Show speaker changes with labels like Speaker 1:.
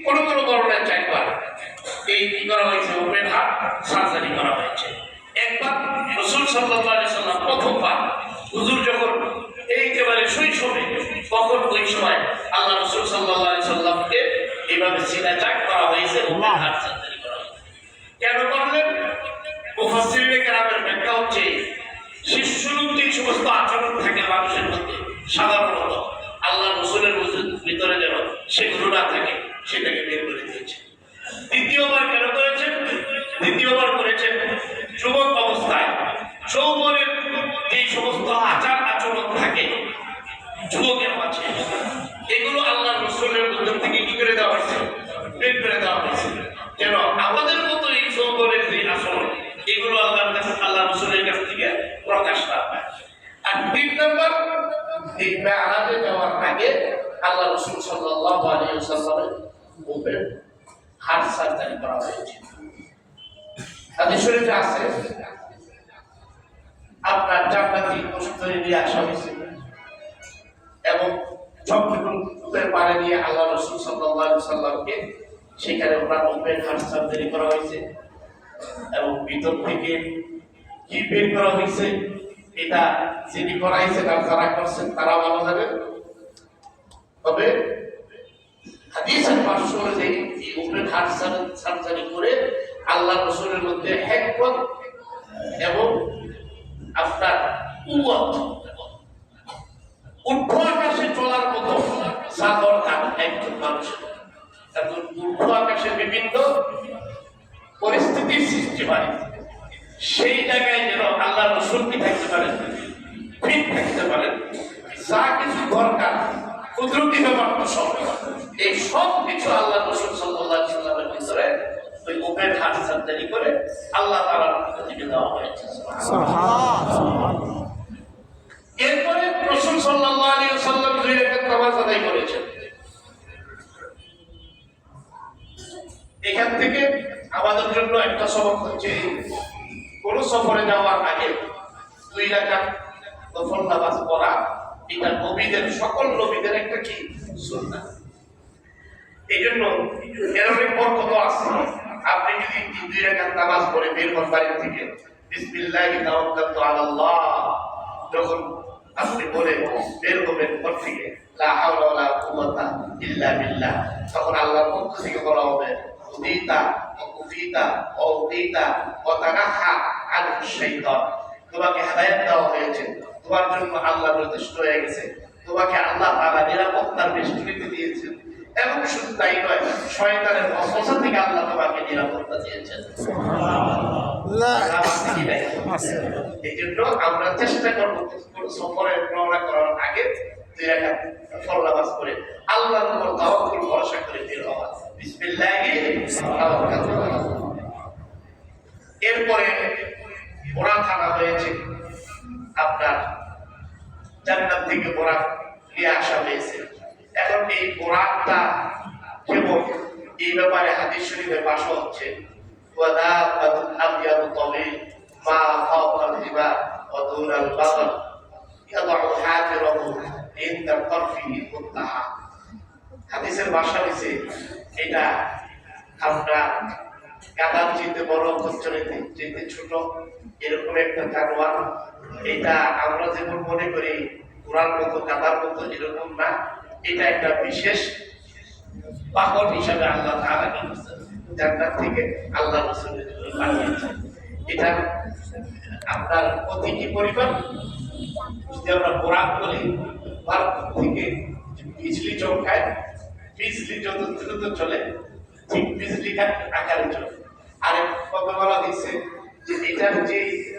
Speaker 1: কোনো কোনো ধরনের চারবার এই কি করা হয়েছে, ওপেন হার্ট সার্জারি করা হয়েছে। একবার রাসূল সাল্লাল্লাহু আলাইহি সাল্লাম প্রথমবার হুজুর যখন একেবারে শৈশবে, তখন ওই সময় আল্লাহ রাসূল সাল্লাল্লাহু আলাইহি সাল্লামকে এইভাবে সিনা চাক করা হয়েছে, ওপেন হার্ট সার্জারি করা হয়েছে। কেন করলেন? মুফাসসিরিনে কেরামের ব্যাখ্যা হচ্ছে, শিশুর যে সমস্ত আচরণ থাকে মানুষের মধ্যে সাধারণত আল্লাহ রাসূলের ভিতরে যেন সেগুলো না থাকে, সেটাকে বের করে দিয়েছে। দ্বিতীয়বার কেন করেছেন? দ্বিতীয়বার করেছেন যুবক অবস্থায় যৌবনের যে সমস্ত আচার আচরণ থাকে যুবকের মাঝে, এগুলো আল্লাহ রাসূলের ভিতর থেকে কি করে দেওয়া হয়েছে? বের করে দেওয়া হয়েছে, যেন আমাদের মতো এই যৌবনের যে আচরণ এগুলো আল্লাহর কাছে, আল্লাহ রাসূলের কাছ থেকে প্রকাশ না পায়। আর ৩ নম্বর, এই মেরাজে যাওয়ার আগে আল্লাহ রাসূল সাল্লাল্লাহু আলাইহি ওয়াসাল্লামের ওপেন হার্ট সার্জারি করা হয়েছে। হাদিস শরীফে আছে, আপনার জান্নাতি কস্তুরী নিয়ে আসা হয়েছে এবং ঝকঝকের পারে নিয়ে আল্লাহ রাসূল সাল্লাল্লাহু আলাইহি ওয়াসাল্লামকে সেখানে ওনার ওপেন হার্ট সার্জারি করা হয়েছে এবং ভিতর থেকে কি বের করা হয়েছে এটা যিনি করাইছেন আর যারা করছেন তারা ভালো জানেন। তবে হাদিসের ভাষ্য অনুযায়ী এই ওপেন হার্ট সার্জারি করে আল্লাহ রাসূলের মধ্যে হিকমত এবং আপনার কুওয়াত, ঊর্ধ্ব আকাশে চলার মতো যা দরকার একজন মানুষের, এখন ঊর্ধ্ব আকাশে বিভিন্ন পরিস্থিতির সৃষ্টি হয়, সেই জায়গায় যেন আল্লাহ রাসূল কি থাকতে পারেন, ফিট থাকতে পারেন, যা কিছু দরকার কুদরতি ব্যাপার তো সব, এই সব কিছু আল্লাহ রাসূল সাল্লাল্লাহু আলাইহি ওয়াসাল্লামের ভিতরে ওই ওপেন হার্ট সার্জারি করে আল্লাহ তাআলার পক্ষ থেকে দেওয়া হয়েছে। সুবহানাল্লাহ। এরপরে রাসূল সাল্লাল্লাহু আলাইহি ওয়াসাল্লাম 2 রাকাত নামাজ আদায় করেছেন। এখান থেকে আমাদের জন্য একটা সবক হচ্ছে, কোন সফরে যাওয়ার আগে 2 রাকাত নফল নামাজ পড়া, এটা নবীদের, সকল নবীদের একটা কি সুন্নাহ। এই জন্য এর অনেক বরকত আছে। আপনি যদি 2 রাকাত নামাজ পড়ে বের হন বাড়ি থেকে, বিসমিল্লাহি তাওয়াক্কালতু আলাল্লাহ যখন আপনি বলে বের হবেন ঘর থেকে, লা হাওলা ওয়ালা কুওয়াতা ইল্লা বিল্লাহ, তখন আল্লাহর পক্ষ থেকে বলা হবে, উদিতা কুফিতা ও উদিতা ওয়া তানাহা আনহু শাইতান, তোমাকে হেদায়েত দেওয়া হয়েছে, তোমার জন্য আল্লাহ যথেষ্ট হয়ে গেছে, তোমাকে আল্লাহ তাআলা নিরাপত্তার বেষ্টনীতে দিয়েছেন, এবং শুধু তাই নয়, শয়তানের ওয়াসওয়াসা থেকে আল্লাহ তোমাকে নিরাপত্তা দিয়েছেন। সুবহানাল্লাহ। এই জন্য আমরা চেষ্টা করব সফরে রওনা করার আগে 2 রাকাত নফল নামাজ পড়ে আল্লাহর উপর তাওয়াক্কুল ভরসা করে বের হওয়া। বিসমিল্লাহি তাওয়াক্কালতু আলাল্লাহ। এরপরে বোরাক আনা হয়েছে, আপনার জান্নাত থেকে বোরাক নিয়ে আসা হয়েছে। এখন এই বোরাকটা কেমন, এই ব্যাপারে হাদিস শরীফে ভাষ্য হচ্ছে, ওয়াদাবাতুল আবিয়াদু তাওয়িল মা ফাওকাল হিবা ওয়া দুনাল বাগল ইয়াদউ হাজিরাহু ইনদা তারফিহি মুত্তাহা। হাদিসের ভাষা হইছে, এটা আমরা গাধার চেয়ে বড়, খচ্চরের চেয়ে ছোট, এরকম একটা জানোয়ার। এটা আমরা যেমন মনে করি ঘোড়ার মতো, গাধার মতো, এরকম না। এটা একটা বিশেষ পাগল হিসাবে আল্লাহ তাআলা জান্নাত থেকে আল্লাহ রাসূলের জন্য পাঠিয়েছেন। এটা আপনার প্রতিটি পরিবার, যদি আমরা বোরাক বলি, ভারত থেকে বিজলি চমকায়, বিজলি যত দ্রুত চলে ঠিক বিজলি আকারে চলে। আরেক কথা বলা হয়েছে যে এটার যে